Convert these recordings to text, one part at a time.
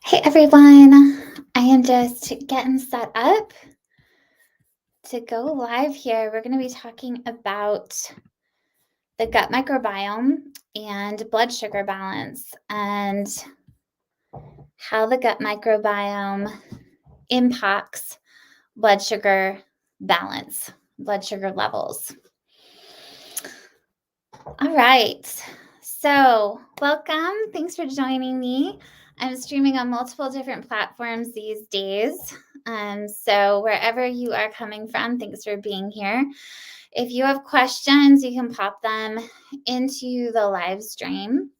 Hey everyone, I am just getting set up to go live here. We're going to be talking about the gut microbiome and blood sugar balance and how the gut microbiome impacts blood sugar balance, blood sugar levels. All right, so welcome. Thanks for joining me. I'm streaming on multiple different platforms these days. So wherever you are coming from, thanks for being here. If you have questions, you can pop them into the live stream.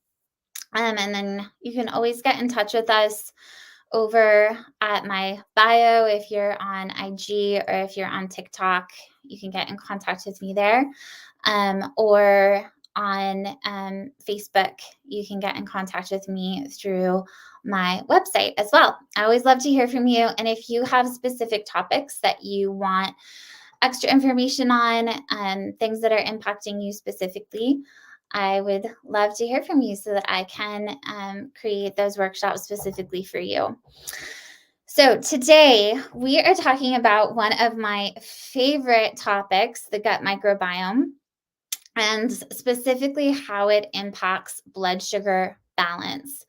And then you can always get in touch with us over at my bio. If you're on IG or if you're on TikTok, you can get in contact with me there. Or on Facebook, you can get in contact with me through my website as well. I always love to hear from you. And if you have specific topics that you want extra information on, things that are impacting you specifically, I would love to hear from you so that I can create those workshops specifically for you. So today we are talking about one of my favorite topics, the gut microbiome, and specifically how it impacts blood sugar balance.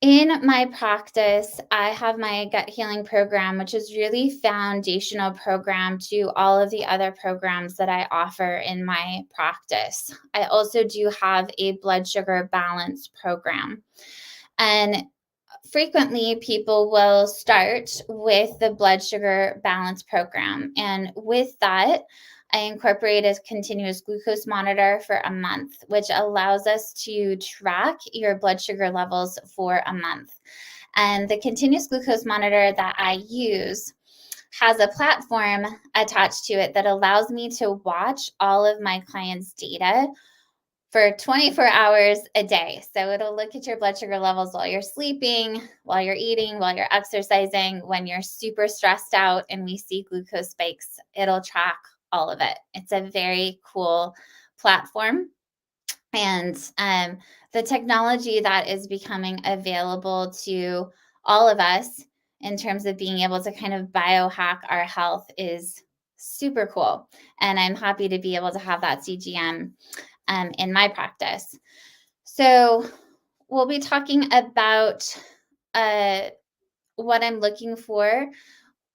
In my practice, I have my gut healing program, which is really foundational program to all of the other programs that I offer in my practice. I also do have a blood sugar balance program. And frequently people will start with the blood sugar balance program. And with that, I incorporate a continuous glucose monitor for a month, which allows us to track your blood sugar levels for a month. And the continuous glucose monitor that I use has a platform attached to it that allows me to watch all of my clients' data for 24 hours a day. So it'll look at your blood sugar levels while you're sleeping, while you're eating, while you're exercising, when you're super stressed out and we see glucose spikes, it'll track all of it. It's a very cool platform. And the technology that is becoming available to all of us in terms of being able to kind of biohack our health is super cool. And I'm happy to be able to have that CGM in my practice. So we'll be talking about what I'm looking for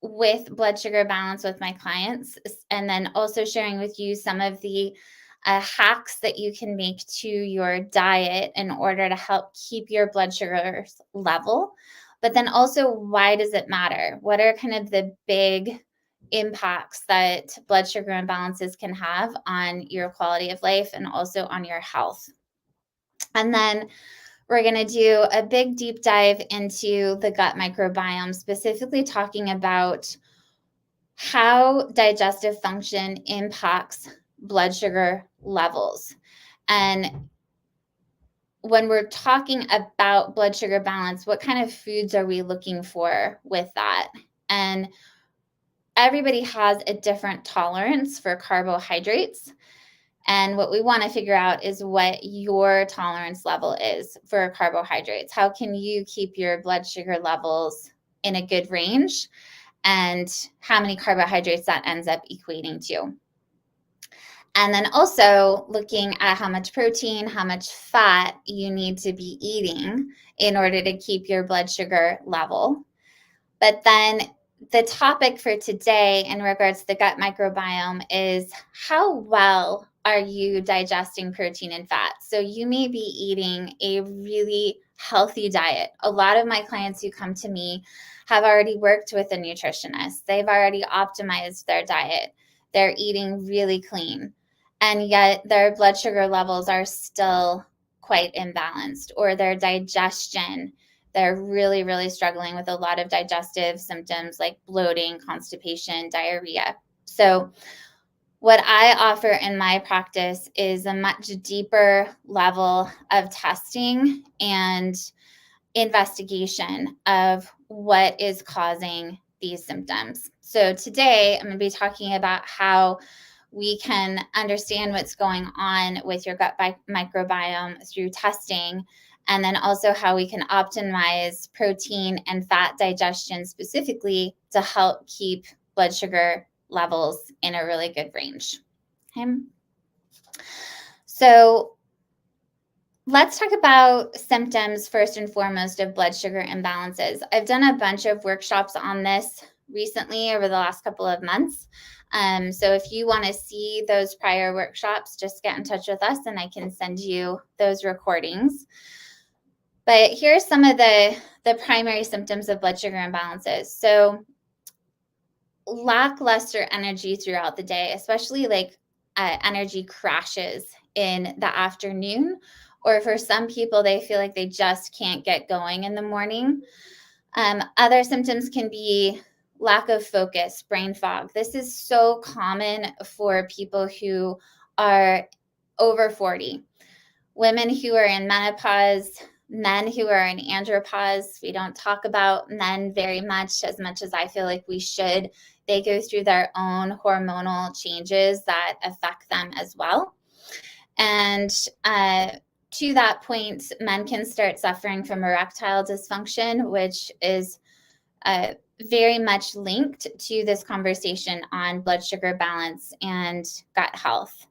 with blood sugar balance with my clients, and then also sharing with you some of the hacks that you can make to your diet in order to help keep your blood sugars level. But then also, why does it matter? What are kind of the big impacts that blood sugar imbalances can have on your quality of life and also on your health? And then we're going to do a big deep dive into the gut microbiome, specifically talking about how digestive function impacts blood sugar levels. And when we're talking about blood sugar balance, what kind of foods are we looking for with that? And everybody has a different tolerance for carbohydrates. And what we want to figure out is what your tolerance level is for carbohydrates. How can you keep your blood sugar levels in a good range, and how many carbohydrates that ends up equating to? And then also looking at how much protein, how much fat you need to be eating in order to keep your blood sugar level. But then the topic for today in regards to the gut microbiome is how well are you digesting protein and fat? So you may be eating a really healthy diet. A lot of my clients who come to me have already worked with a nutritionist. They've already optimized their diet. They're eating really clean. And yet their blood sugar levels are still quite imbalanced, or their digestion, they're really, really struggling with a lot of digestive symptoms like bloating, constipation, diarrhea. So what I offer in my practice is a much deeper level of testing and investigation of what is causing these symptoms. So today I'm going to be talking about how we can understand what's going on with your gut microbiome through testing, and then also how we can optimize protein and fat digestion specifically to help keep blood sugar levels in a really good range. Okay. So let's talk about symptoms first and foremost of blood sugar imbalances. I've done a bunch of workshops on this recently over the last couple of months. So if you want to see those prior workshops, just get in touch with us and I can send you those recordings. But here are some of the primary symptoms of blood sugar imbalances. So lackluster energy throughout the day, especially like energy crashes in the afternoon, or for some people, they feel like they just can't get going in the morning. Other symptoms can be lack of focus, brain fog. This is so common for people who are over 40. Women who are in menopause, men who are in andropause. We don't talk about men very much as I feel like we should. They go through their own hormonal changes that affect them as well. And to that point, men can start suffering from erectile dysfunction, which is very much linked to this conversation on blood sugar balance and gut health.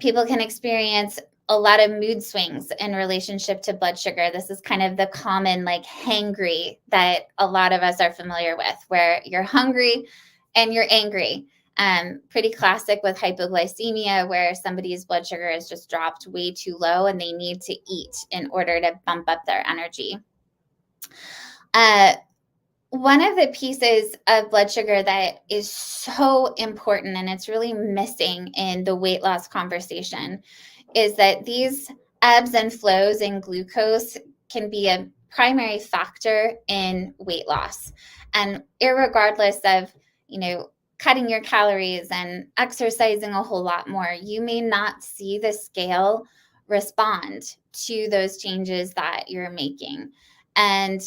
People can experience a lot of mood swings in relationship to blood sugar. This is kind of the common like hangry that a lot of us are familiar with, where you're hungry and you're angry. Pretty classic with hypoglycemia, where somebody's blood sugar is just dropped way too low and they need to eat in order to bump up their energy. One of the pieces of blood sugar that is so important, and it's really missing in the weight loss conversation, is that these ebbs and flows in glucose can be a primary factor in weight loss. And irregardless of, cutting your calories and exercising a whole lot more, you may not see the scale respond to those changes that you're making. And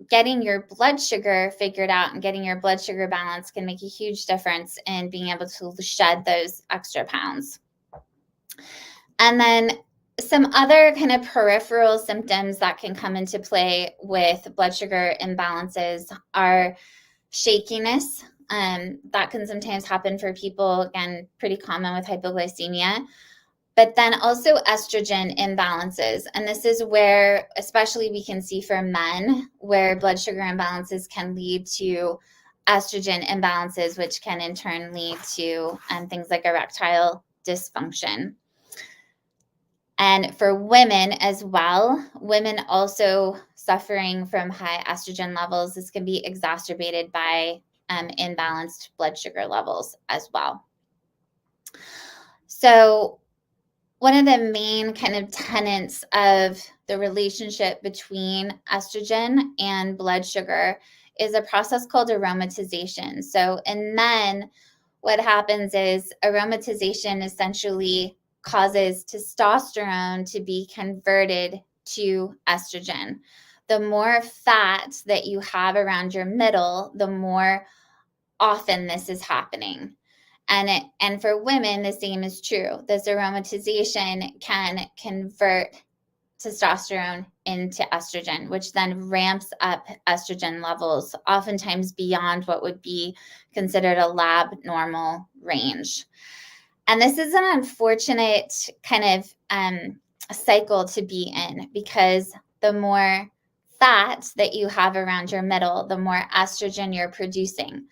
getting your blood sugar figured out and getting your blood sugar balance can make a huge difference in being able to shed those extra pounds. And then some other kind of peripheral symptoms that can come into play with blood sugar imbalances are shakiness. That can sometimes happen for people, again, pretty common with hypoglycemia. But then also estrogen imbalances. And this is where, especially we can see for men, where blood sugar imbalances can lead to estrogen imbalances, which can in turn lead to things like erectile dysfunction. And for women as well, women also suffering from high estrogen levels, this can be exacerbated by imbalanced blood sugar levels as well. So one of the main kind of tenets of the relationship between estrogen and blood sugar is a process called aromatization. So in men, what happens is aromatization essentially causes testosterone to be converted to estrogen. The more fat that you have around your middle, the more often this is happening. And for women, the same is true. This aromatization can convert testosterone into estrogen, which then ramps up estrogen levels, oftentimes beyond what would be considered a lab normal range. And this is an unfortunate kind of cycle to be in, because the more fat that you have around your middle, the more estrogen you're producing.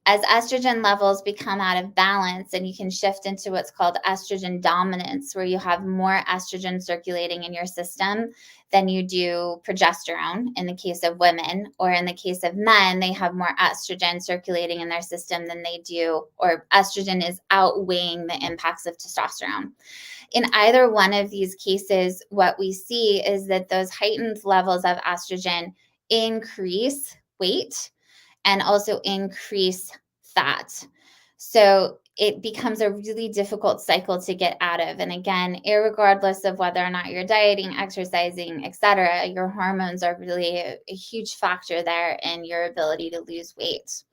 As estrogen levels become out of balance, and you can shift into what's called estrogen dominance, where you have more estrogen circulating in your system than you do progesterone in the case of women, or in the case of men, they have more estrogen circulating in their system than they do, or estrogen is outweighing the impacts of testosterone. In either one of these cases, what we see is that those heightened levels of estrogen increase weight and also increase fat. So it becomes a really difficult cycle to get out of. And again, irregardless of whether or not you're dieting, exercising, etc., your hormones are really a huge factor there in your ability to lose weight.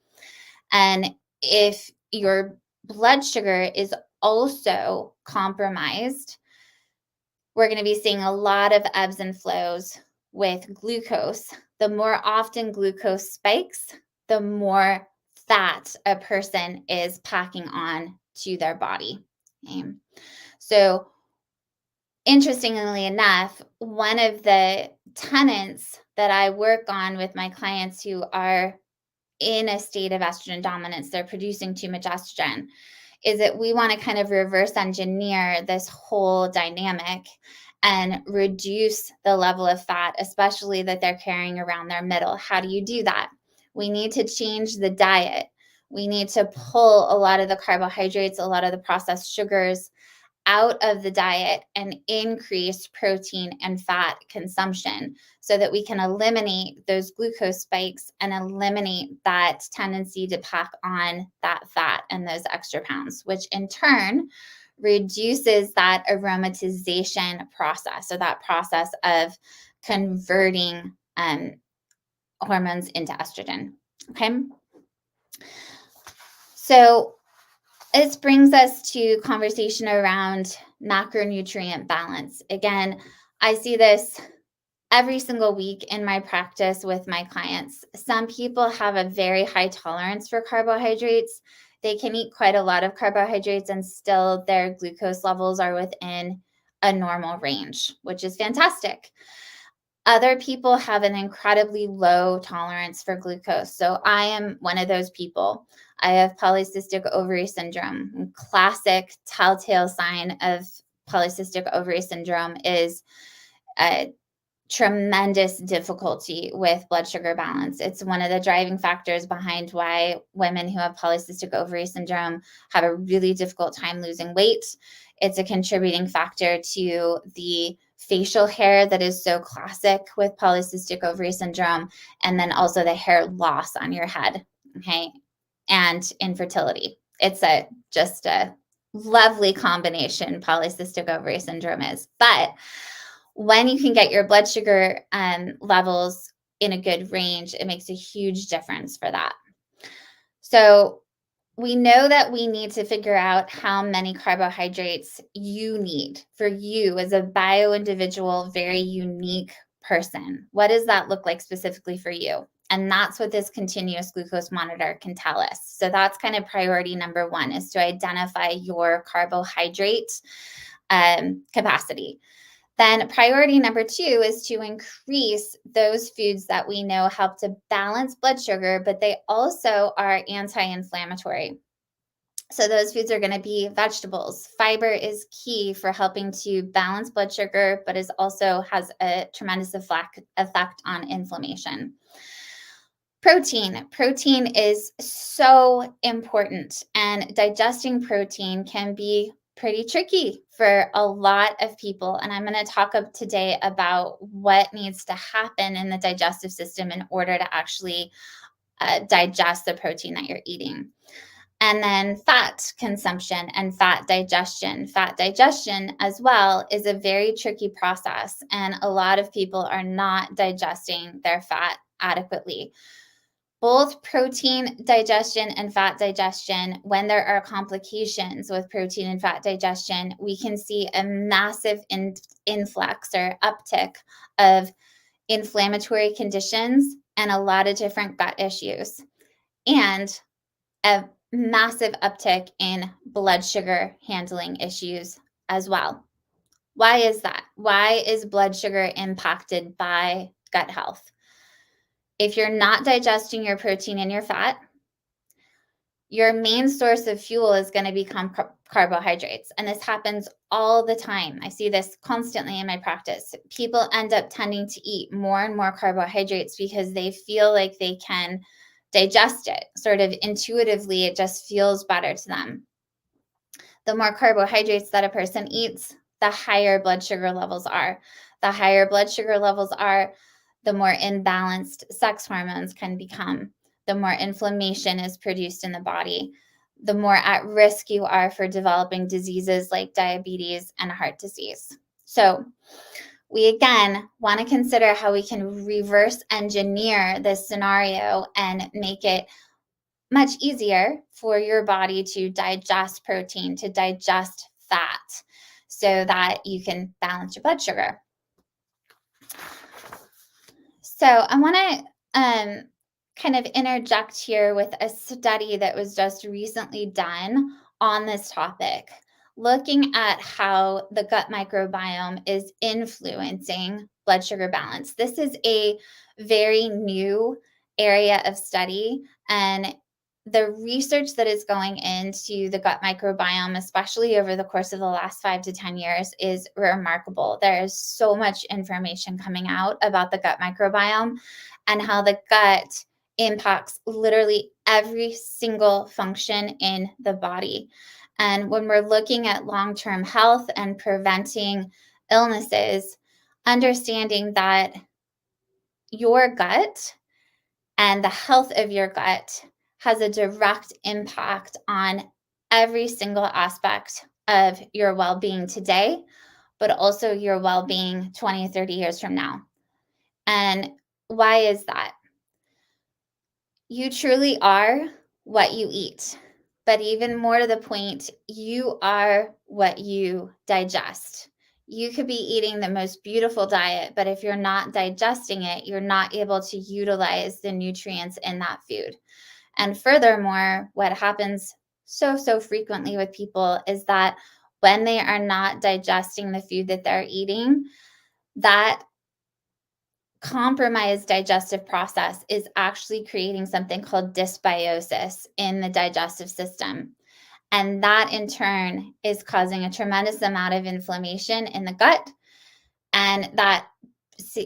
And if your blood sugar is also compromised, we're going to be seeing a lot of ebbs and flows with glucose. The more often glucose spikes, the more fat a person is packing on to their body. Okay. So interestingly enough, one of the tenets that I work on with my clients who are in a state of estrogen dominance, they're producing too much estrogen, is that we want to kind of reverse engineer this whole dynamic and reduce the level of fat, especially that they're carrying around their middle. How do you do that? We need to change the diet. We need to pull a lot of the carbohydrates, a lot of the processed sugars out of the diet and increase protein and fat consumption so that we can eliminate those glucose spikes and eliminate that tendency to pack on that fat and those extra pounds, which in turn reduces that aromatization process. So that process of converting hormones into estrogen. Okay. So this brings us to conversation around macronutrient balance. Again, I see this every single week in my practice with my clients. Some people have a very high tolerance for carbohydrates. They can eat quite a lot of carbohydrates and still their glucose levels are within a normal range, which is fantastic. Other people have an incredibly low tolerance for glucose. So I am one of those people. I have polycystic ovary syndrome. Classic telltale sign of polycystic ovary syndrome is a tremendous difficulty with blood sugar balance. It's one of the driving factors behind why women who have polycystic ovary syndrome have a really difficult time losing weight. It's a contributing factor to the facial hair that is so classic with polycystic ovary syndrome, and then also the hair loss on your head, okay, and infertility. It's just a lovely combination polycystic ovary syndrome is. But when you can get your blood sugar levels in a good range, it makes a huge difference for that. So we know that we need to figure out how many carbohydrates you need for you as a bio-individual, very unique person. What does that look like specifically for you? And that's what this continuous glucose monitor can tell us. So that's kind of priority number one, is to identify your carbohydrate capacity. Then priority number two is to increase those foods that we know help to balance blood sugar, but they also are anti-inflammatory. So those foods are going to be vegetables. Fiber is key for helping to balance blood sugar, but also has a tremendous effect on inflammation. Protein is so important, and digesting protein can be pretty tricky for a lot of people. And I'm going to talk today about what needs to happen in the digestive system in order to actually digest the protein that you're eating. And then fat consumption and fat digestion. Fat digestion as well is a very tricky process, and a lot of people are not digesting their fat adequately. Both protein digestion and fat digestion, when there are complications with protein and fat digestion, we can see a massive influx or uptick of inflammatory conditions and a lot of different gut issues, and a massive uptick in blood sugar handling issues as well. Why is that? Why is blood sugar impacted by gut health? If you're not digesting your protein and your fat, your main source of fuel is going to become carbohydrates. And this happens all the time. I see this constantly in my practice. People end up tending to eat more and more carbohydrates because they feel like they can digest it. Sort of intuitively, it just feels better to them. The more carbohydrates that a person eats, the higher blood sugar levels are. The higher blood sugar levels are, the more imbalanced sex hormones can become, the more inflammation is produced in the body, the more at risk you are for developing diseases like diabetes and heart disease. So we again want to consider how we can reverse engineer this scenario and make it much easier for your body to digest protein, to digest fat. so that you can balance your blood sugar. So I want to kind of interject here with a study that was just recently done on this topic, looking at how the gut microbiome is influencing blood sugar balance. This is a very new area of study, and the research that is going into the gut microbiome, especially over the course of the last 5 to 10 years, is remarkable. There is so much information coming out about the gut microbiome and how the gut impacts literally every single function in the body. And when we're looking at long-term health and preventing illnesses, understanding that your gut and the health of your gut has a direct impact on every single aspect of your well-being today, but also your well-being 20, 30 years from now. And why is that? You truly are what you eat. But even more to the point, you are what you digest. You could be eating the most beautiful diet, but if you're not digesting it, you're not able to utilize the nutrients in that food. And furthermore, what happens so frequently with people is that when they are not digesting the food that they're eating, that compromised digestive process is actually creating something called dysbiosis in the digestive system. And that in turn is causing a tremendous amount of inflammation in the gut. And that,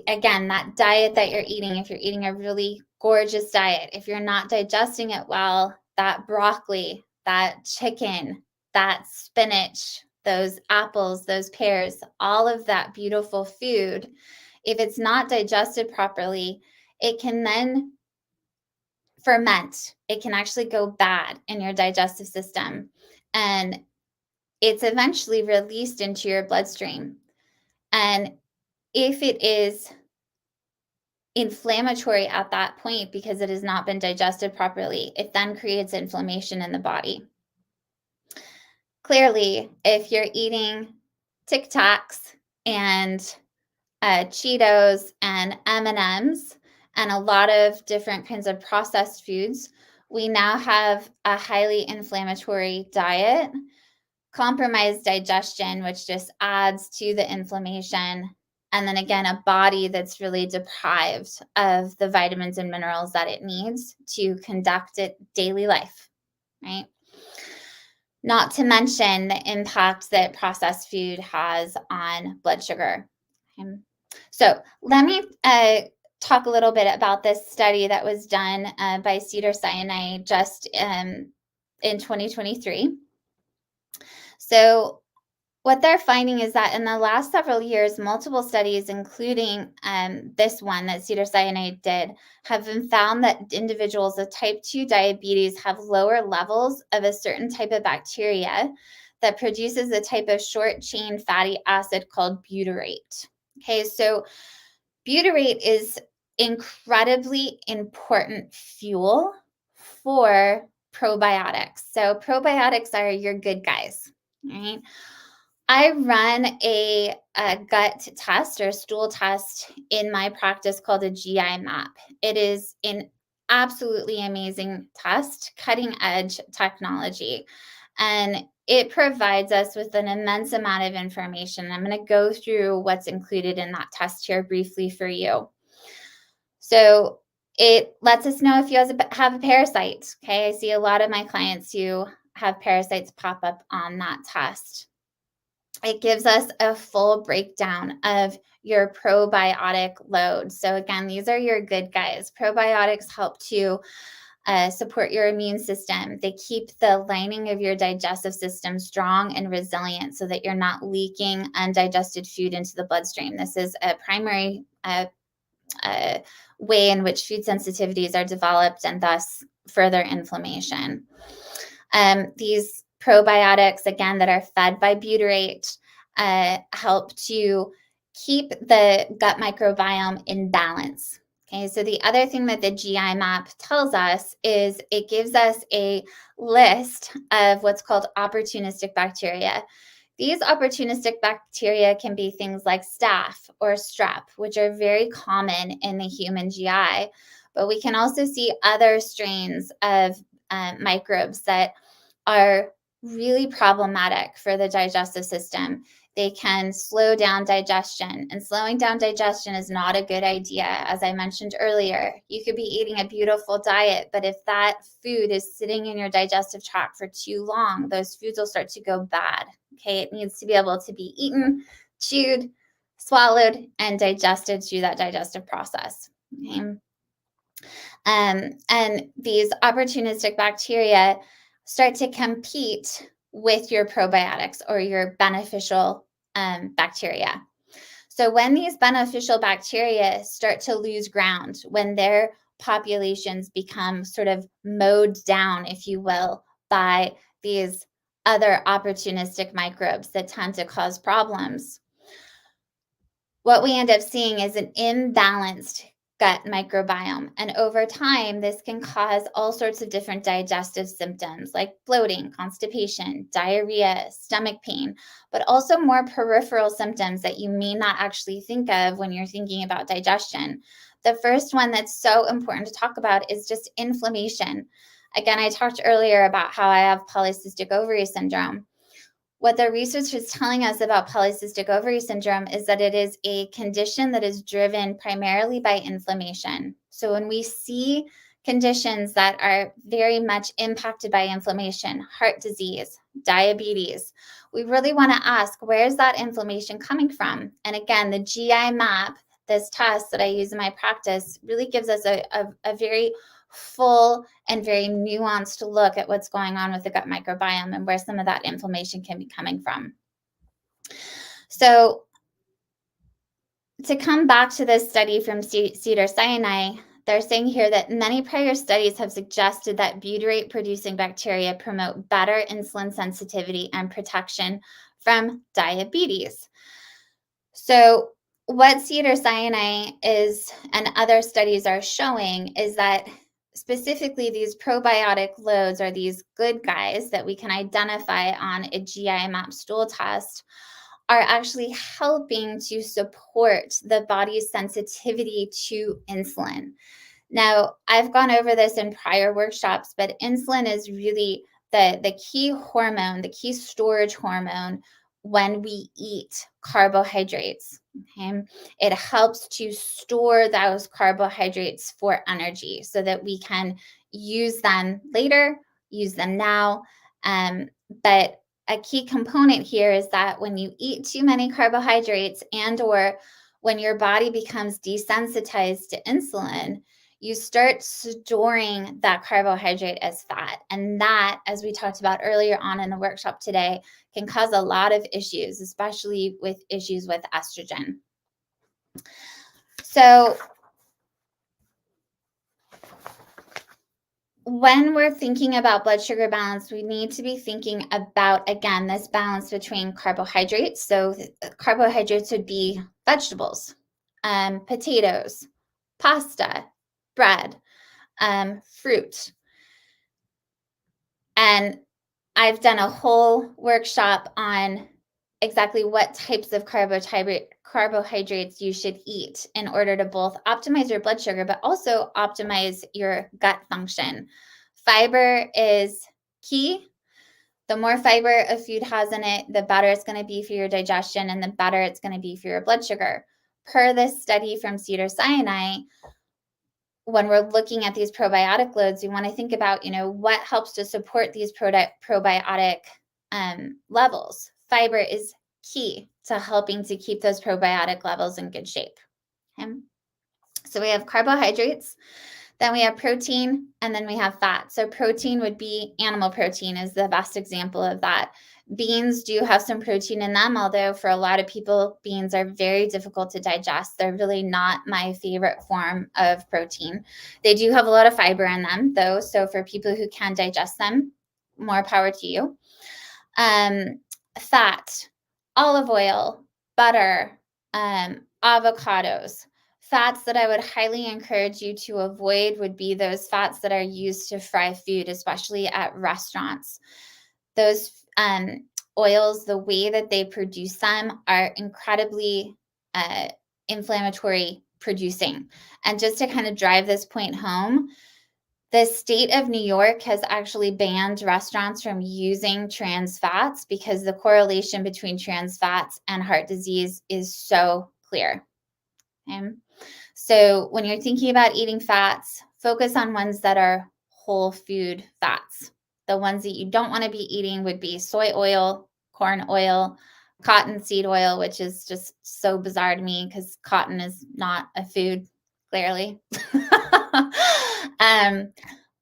again, that diet that you're eating, if you're eating a really gorgeous diet, if you're not digesting it well, that broccoli, that chicken, that spinach, those apples, those pears, all of that beautiful food, if it's not digested properly, it can then ferment. It can actually go bad in your digestive system. And it's eventually released into your bloodstream. And if it is inflammatory at that point because it has not been digested properly, it then creates inflammation in the body. Clearly, if you're eating Tic Tacs and Cheetos and M&Ms and a lot of different kinds of processed foods, we now have a highly inflammatory diet, compromised digestion, which just adds to the inflammation, and then again, a body that's really deprived of the vitamins and minerals that it needs to conduct its daily life, right? Not to mention the impact that processed food has on blood sugar. Okay. So let me talk a little bit about this study that was done by Cedars-Sinai just in 2023. So what they're finding is that in the last several years, multiple studies, including this one that Cedars-Sinai did, have been found that individuals with type 2 diabetes have lower levels of a certain type of bacteria that produces a type of short-chain fatty acid called butyrate. Okay, so butyrate is incredibly important fuel for probiotics. So probiotics are your good guys, right? I run a gut test or stool test in my practice called a GI map. It is an absolutely amazing test, cutting edge technology. And it provides us with an immense amount of information. I'm going to go through what's included in that test here briefly for you. So it lets us know if you have a parasite. Okay, I see a lot of my clients who have parasites pop up on that test. It gives us a full breakdown of your probiotic load. So again, these are your good guys. Probiotics help to support your immune system. They keep the lining of your digestive system strong and resilient so that you're not leaking undigested food into the bloodstream. This is a primary way in which food sensitivities are developed and thus further inflammation. These probiotics, again, that are fed by butyrate, help to keep the gut microbiome in balance. Okay, so the other thing that the GI map tells us is it gives us a list of what's called opportunistic bacteria. These opportunistic bacteria can be things like staph or strep, which are very common in the human GI, but we can also see other strains of microbes that are really problematic for the digestive system. They can slow down digestion, and slowing down digestion is not a good idea. As I mentioned earlier, you could be eating a beautiful diet, but if that food is sitting in your digestive tract for too long, those foods will start to go bad. Okay, it needs to be able to be eaten, chewed, swallowed, and digested through that digestive process. Okay. And these opportunistic bacteria start to compete with your probiotics or your beneficial bacteria. So when these beneficial bacteria start to lose ground, when their populations become sort of mowed down, if you will, by these other opportunistic microbes that tend to cause problems, what we end up seeing is an imbalanced gut microbiome. And over time, this can cause all sorts of different digestive symptoms like bloating, constipation, diarrhea, stomach pain, but also more peripheral symptoms that you may not actually think of when you're thinking about digestion. The first one that's so important to talk about is just inflammation. Again, I talked earlier about how I have polycystic ovary syndrome. What the research is telling us about polycystic ovary syndrome is that it is a condition that is driven primarily by inflammation. So when we see conditions that are very much impacted by inflammation, heart disease, diabetes, we really want to ask, where's that inflammation coming from? And again, the GI map, this test that I use in my practice, really gives us a very full and very nuanced look at what's going on with the gut microbiome and where some of that inflammation can be coming from. So to come back to this study from Cedars-Sinai, they're saying here that many prior studies have suggested that butyrate-producing bacteria promote better insulin sensitivity and protection from diabetes. So what Cedars-Sinai is and other studies are showing is that specifically these probiotic loads are these good guys that we can identify on a GI map stool test are actually helping to support the body's sensitivity to insulin. Now, I've gone over this in prior workshops, but insulin is really the key hormone, the key storage hormone when we eat carbohydrates. Okay? It helps to store those carbohydrates for energy so that we can use them later, use them now. But a key component here is that when you eat too many carbohydrates and or when your body becomes desensitized to insulin, you start storing that carbohydrate as fat. And that, as we talked about earlier on in the workshop today, can cause a lot of issues, especially with issues with estrogen. So when we're thinking about blood sugar balance, we need to be thinking about, again, this balance between carbohydrates. So carbohydrates would be vegetables, potatoes, pasta, bread, fruit. And I've done a whole workshop on exactly what types of carbohydrates you should eat in order to both optimize your blood sugar, but also optimize your gut function. Fiber is key. The more fiber a food has in it, the better it's going to be for your digestion and the better it's going to be for your blood sugar. Per this study from Cedars-Sinai, when we're looking at these probiotic loads, we want to think about, what helps to support these probiotic levels. Fiber is key to helping to keep those probiotic levels in good shape. Okay? So we have carbohydrates, then we have protein, and then we have fat. So protein would be animal protein is the best example of that. Beans do have some protein in them, although for a lot of people, beans are very difficult to digest. They're really not my favorite form of protein. They do have a lot of fiber in them, though. So for people who can digest them, more power to you. Fat, olive oil, butter, avocados. Fats that I would highly encourage you to avoid would be those fats that are used to fry food, especially at restaurants. Those oils, the way that they produce them, are incredibly inflammatory producing. And just to kind of drive this point home, the state of New York has actually banned restaurants from using trans fats because the correlation between trans fats and heart disease is so clear. Okay? So when you're thinking about eating fats, focus on ones that are whole food fats. The ones that you don't want to be eating would be soy oil, corn oil, cottonseed oil, which is just so bizarre to me because cotton is not a food, clearly.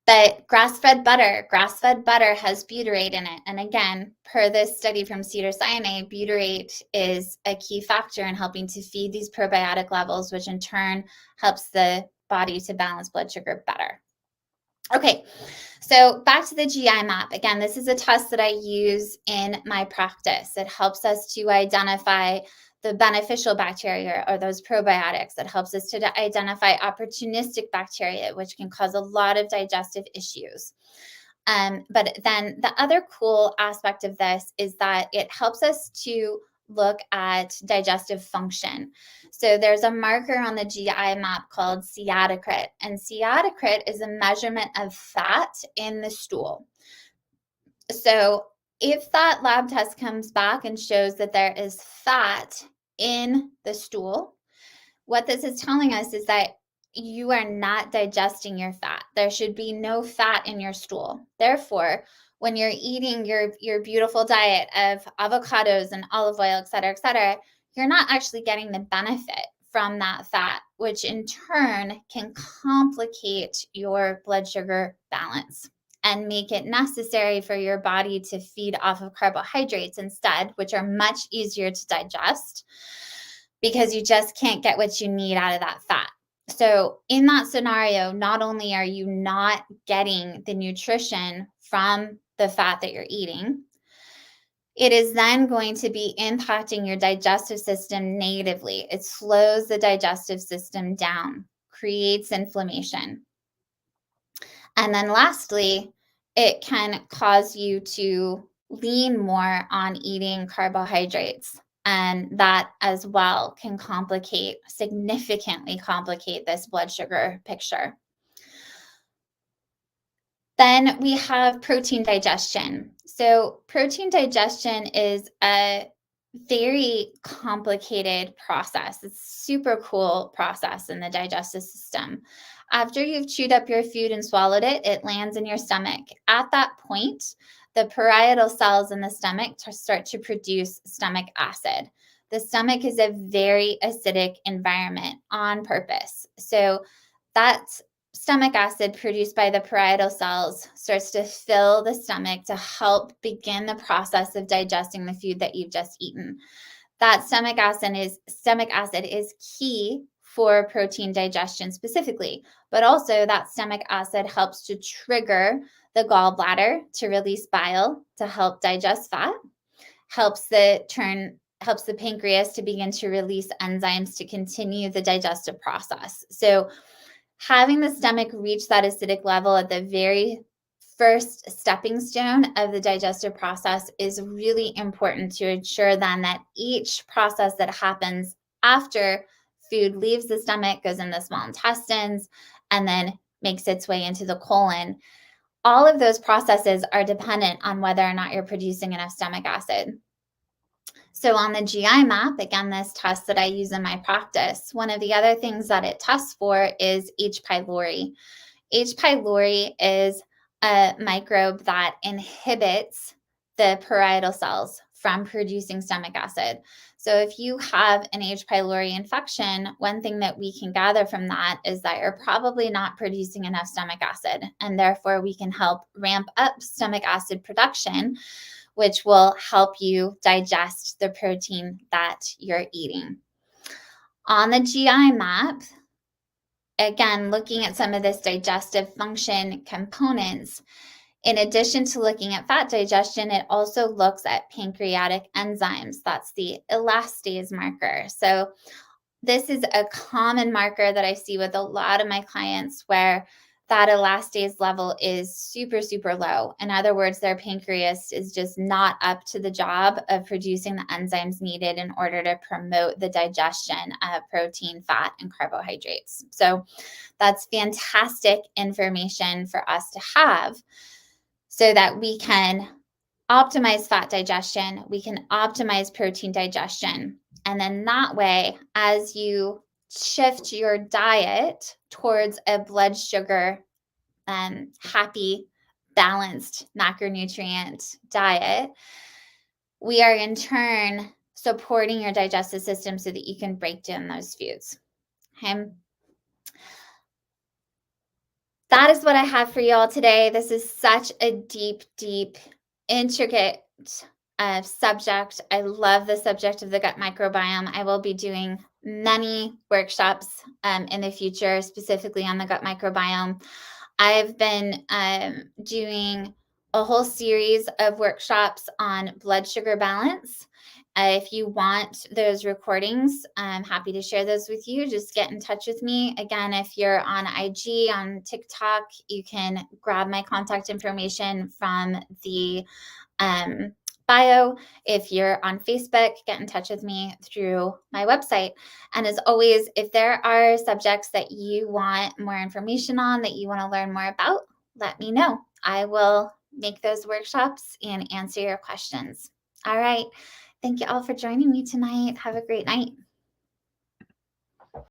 But grass-fed butter has butyrate in it. And again, per this study from Cedars-Sinai, butyrate is a key factor in helping to feed these probiotic levels, which in turn helps the body to balance blood sugar better. Okay, so back to the GI map. Again, this is a test that I use in my practice. It helps us to identify the beneficial bacteria or those probiotics. It helps us to identify opportunistic bacteria, which can cause a lot of digestive issues. But then the other cool aspect of this is that it helps us to look at digestive function. So there's a marker on the GI map called steatocrit, and steatocrit is a measurement of fat in the stool. So if that lab test comes back and shows that there is fat in the stool, what this is telling us is that you are not digesting your fat. There should be no fat in your stool. Therefore, when you're eating your beautiful diet of avocados and olive oil, et cetera, you're not actually getting the benefit from that fat, which in turn can complicate your blood sugar balance and make it necessary for your body to feed off of carbohydrates instead, which are much easier to digest because you just can't get what you need out of that fat. So in that scenario, not only are you not getting the nutrition from the fat that you're eating, it is then going to be impacting your digestive system negatively. It slows the digestive system down, creates inflammation. And then lastly, it can cause you to lean more on eating carbohydrates. And that as well can significantly complicate this blood sugar picture. Then we have protein digestion. So protein digestion is a very complicated process. It's a super cool process in the digestive system. After you've chewed up your food and swallowed it, it lands in your stomach. At that point, the parietal cells in the stomach start to produce stomach acid. The stomach is a very acidic environment on purpose. So that stomach acid produced by the parietal cells starts to fill the stomach to help begin the process of digesting the food that you've just eaten. That stomach acid is key for protein digestion specifically, but also that stomach acid helps to trigger the gallbladder to release bile to help digest fat, helps the pancreas to begin to release enzymes to continue the digestive process. So having the stomach reach that acidic level at the very first stepping stone of the digestive process is really important to ensure then that each process that happens after food leaves the stomach, goes in the small intestines, and then makes its way into the colon. All of those processes are dependent on whether or not you're producing enough stomach acid. So on the GI map, again, this test that I use in my practice, one of the other things that it tests for is H. pylori. H. pylori is a microbe that inhibits the parietal cells from producing stomach acid. So if you have an H. pylori infection, one thing that we can gather from that is that you're probably not producing enough stomach acid, and therefore we can help ramp up stomach acid production, which will help you digest the protein that you're eating. On the GI map, again, looking at some of this digestive function components, in addition to looking at fat digestion, it also looks at pancreatic enzymes. That's the elastase marker. So this is a common marker that I see with a lot of my clients where that elastase level is super, super low. In other words, their pancreas is just not up to the job of producing the enzymes needed in order to promote the digestion of protein, fat, and carbohydrates. So that's fantastic information for us to have so that we can optimize fat digestion, we can optimize protein digestion. And then that way, as you shift your diet towards a blood sugar happy, balanced macronutrient diet, we are in turn supporting your digestive system so that you can break down those foods. Okay. That is what I have for you all today. This is such a deep, deep, intricate subject. I love the subject of the gut microbiome. I will be doing many workshops in the future, specifically on the gut microbiome. I've been doing a whole series of workshops on blood sugar balance. If you want those recordings, I'm happy to share those with you. Just get in touch with me. Again, if you're on IG, on TikTok, you can grab my contact information from the bio. If you're on Facebook, get in touch with me through my website. And as always, if there are subjects that you want more information on, that you want to learn more about, let me know. I will make those workshops and answer your questions. All right. Thank you all for joining me tonight. Have a great night.